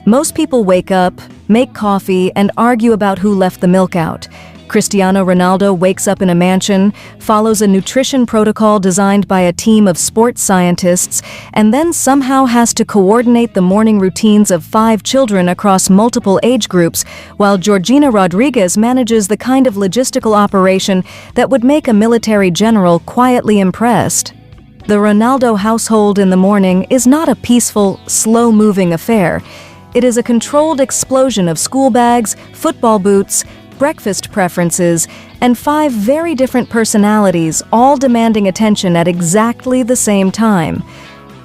Most people wake up, make coffee, and argue about who left the milk out. Cristiano Ronaldo wakes up in a mansion, follows a nutrition protocol designed by a team of sports scientists, and then somehow has to coordinate the morning routines of 5 children across multiple age groups, while Georgina Rodríguez manages the kind of logistical operation that would make a military general quietly impressed. The Ronaldo household in the morning is not a peaceful, slow-moving affair. It is a controlled explosion of school bags, football boots, breakfast preferences, and 5 very different personalities, all demanding attention at exactly the same time.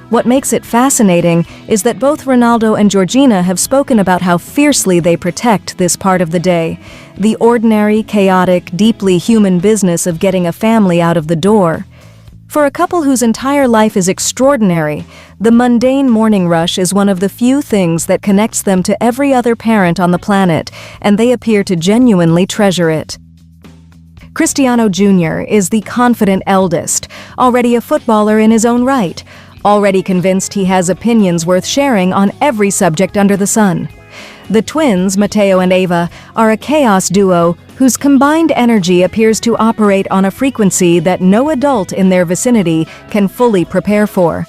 What makes it fascinating is that both Ronaldo and Georgina have spoken about how fiercely they protect this part of the day, the ordinary, chaotic, deeply human business of getting a family out of the door. For a couple whose entire life is extraordinary, the mundane morning rush is one of the few things that connects them to every other parent on the planet, and they appear to genuinely treasure it. Cristiano Jr. is the confident eldest, already a footballer in his own right, already convinced he has opinions worth sharing on every subject under the sun. The twins, Matteo and Eva, are a chaos duo whose combined energy appears to operate on a frequency that no adult in their vicinity can fully prepare for.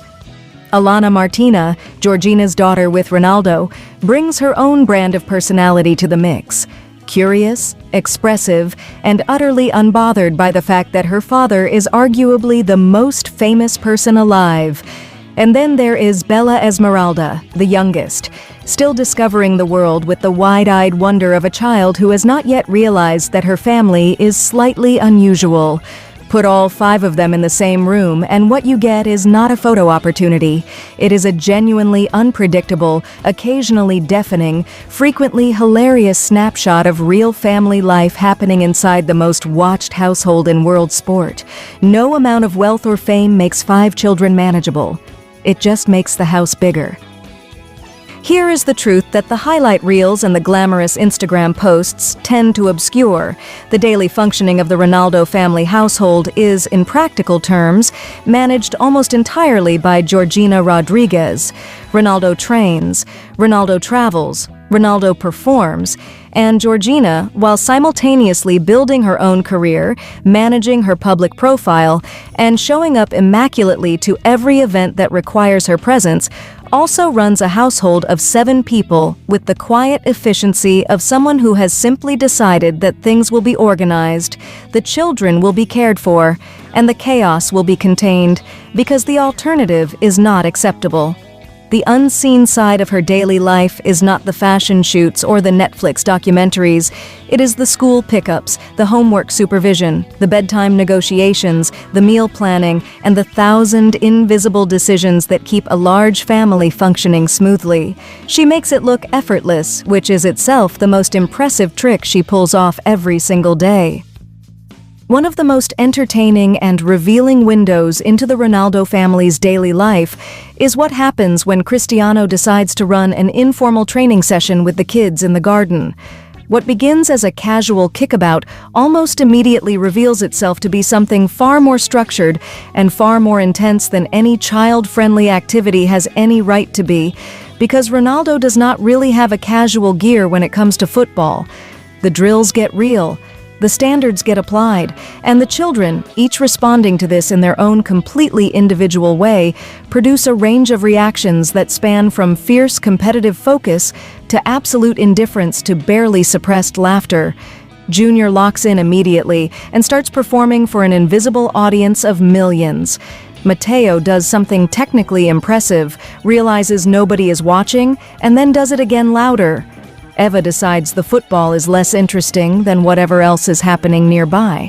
Alana Martina, Georgina's daughter with Ronaldo, brings her own brand of personality to the mix. Curious, expressive, and utterly unbothered by the fact that her father is arguably the most famous person alive. And then there is Bella Esmeralda, the youngest, still discovering the world with the wide-eyed wonder of a child who has not yet realized that her family is slightly unusual. Put all 5 of them in the same room, and what you get is not a photo opportunity. It is a genuinely unpredictable, occasionally deafening, frequently hilarious snapshot of real family life happening inside the most watched household in world sport. No amount of wealth or fame makes 5 children manageable. It just makes the house bigger. Here is the truth that the highlight reels and the glamorous Instagram posts tend to obscure. The daily functioning of the Ronaldo family household is, in practical terms, managed almost entirely by Georgina Rodríguez. Ronaldo trains, Ronaldo travels, Ronaldo performs, and Georgina, while simultaneously building her own career, managing her public profile, and showing up immaculately to every event that requires her presence, also runs a household of 7 people with the quiet efficiency of someone who has simply decided that things will be organized, the children will be cared for, and the chaos will be contained, because the alternative is not acceptable. The unseen side of her daily life is not the fashion shoots or the Netflix documentaries. It is the school pickups, the homework supervision, the bedtime negotiations, the meal planning, and the 1,000 invisible decisions that keep a large family functioning smoothly. She makes it look effortless, which is itself the most impressive trick she pulls off every single day. One of the most entertaining and revealing windows into the Ronaldo family's daily life is what happens when Cristiano decides to run an informal training session with the kids in the garden. What begins as a casual kickabout almost immediately reveals itself to be something far more structured and far more intense than any child-friendly activity has any right to be, because Ronaldo does not really have a casual gear when it comes to football. The drills get real. The standards get applied, and the children, each responding to this in their own completely individual way, produce a range of reactions that span from fierce competitive focus to absolute indifference to barely suppressed laughter. Junior locks in immediately and starts performing for an invisible audience of millions. Matteo does something technically impressive, realizes nobody is watching, and then does it again louder. Eva decides the football is less interesting than whatever else is happening nearby.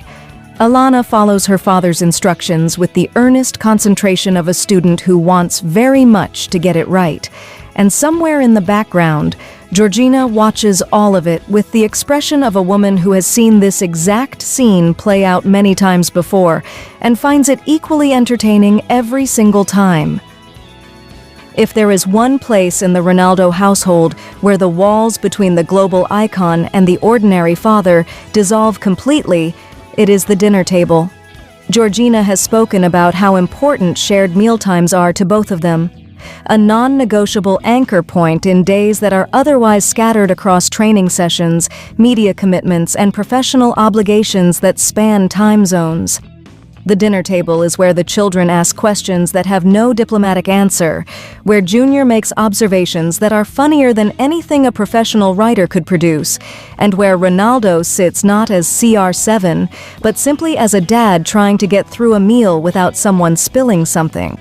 Alana follows her father's instructions with the earnest concentration of a student who wants very much to get it right. And somewhere in the background, Georgina watches all of it with the expression of a woman who has seen this exact scene play out many times before and finds it equally entertaining every single time. If there is one place in the Ronaldo household where the walls between the global icon and the ordinary father dissolve completely, it is the dinner table. Georgina has spoken about how important shared mealtimes are to both of them. a non-negotiable anchor point in days that are otherwise scattered across training sessions, media commitments, and professional obligations that span time zones. The dinner table is where the children ask questions that have no diplomatic answer, where Junior makes observations that are funnier than anything a professional writer could produce, and where Ronaldo sits not as CR7, but simply as a dad trying to get through a meal without someone spilling something.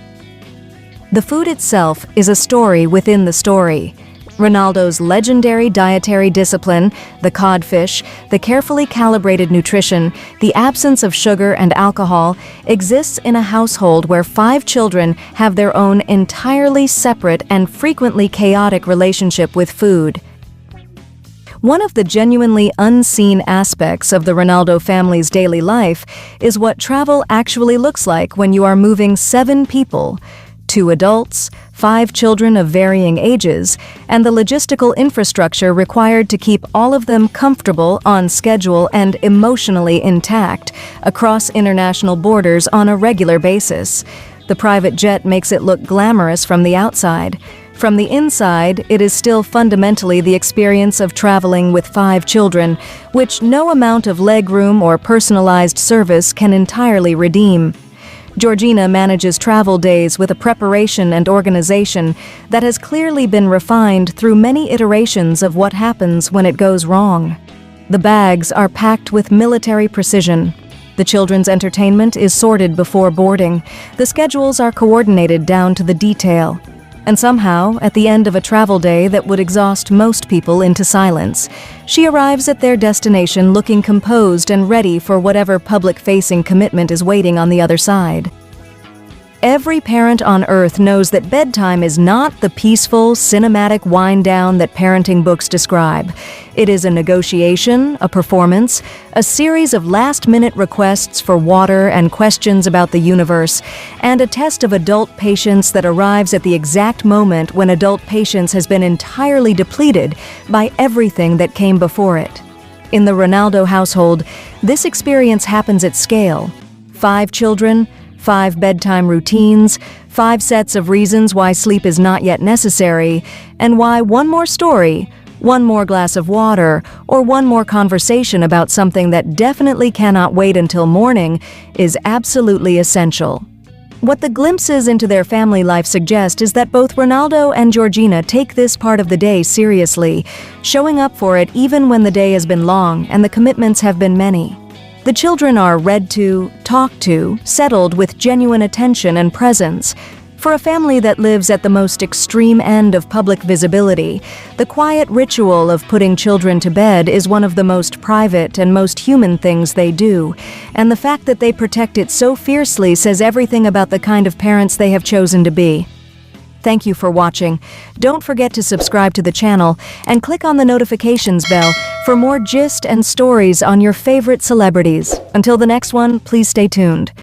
The food itself is a story within the story. Ronaldo's legendary dietary discipline, the codfish, the carefully calibrated nutrition, the absence of sugar and alcohol, exists in a household where 5 children have their own entirely separate and frequently chaotic relationship with food. One of the genuinely unseen aspects of the Ronaldo family's daily life is what travel actually looks like when you are moving 7 people, 2 adults, 5 children of varying ages, and the logistical infrastructure required to keep all of them comfortable, on schedule, and emotionally intact across international borders on a regular basis. The private jet makes it look glamorous from the outside. From the inside, it is still fundamentally the experience of traveling with 5 children, which no amount of legroom or personalized service can entirely redeem. Georgina manages travel days with a preparation and organization that has clearly been refined through many iterations of what happens when it goes wrong. The bags are packed with military precision. The children's entertainment is sorted before boarding. The schedules are coordinated down to the detail. And somehow, at the end of a travel day that would exhaust most people into silence, she arrives at their destination looking composed and ready for whatever public-facing commitment is waiting on the other side. Every parent on Earth knows that bedtime is not the peaceful, cinematic wind-down that parenting books describe. It is a negotiation, a performance, a series of last-minute requests for water and questions about the universe, and a test of adult patience that arrives at the exact moment when adult patience has been entirely depleted by everything that came before it. In the Ronaldo household, this experience happens at scale. 5 children, 5 bedtime routines, 5 sets of reasons why sleep is not yet necessary, and why one more story, one more glass of water, or one more conversation about something that definitely cannot wait until morning is absolutely essential. What the glimpses into their family life suggest is that both Ronaldo and Georgina take this part of the day seriously, showing up for it even when the day has been long and the commitments have been many. The children are read to, talked to, settled with genuine attention and presence. For a family that lives at the most extreme end of public visibility, the quiet ritual of putting children to bed is one of the most private and most human things they do, and the fact that they protect it so fiercely says everything about the kind of parents they have chosen to be. Thank you for watching. Don't forget to subscribe to the channel and click on the notifications bell for more gist and stories on your favorite celebrities. Until the next one, please stay tuned.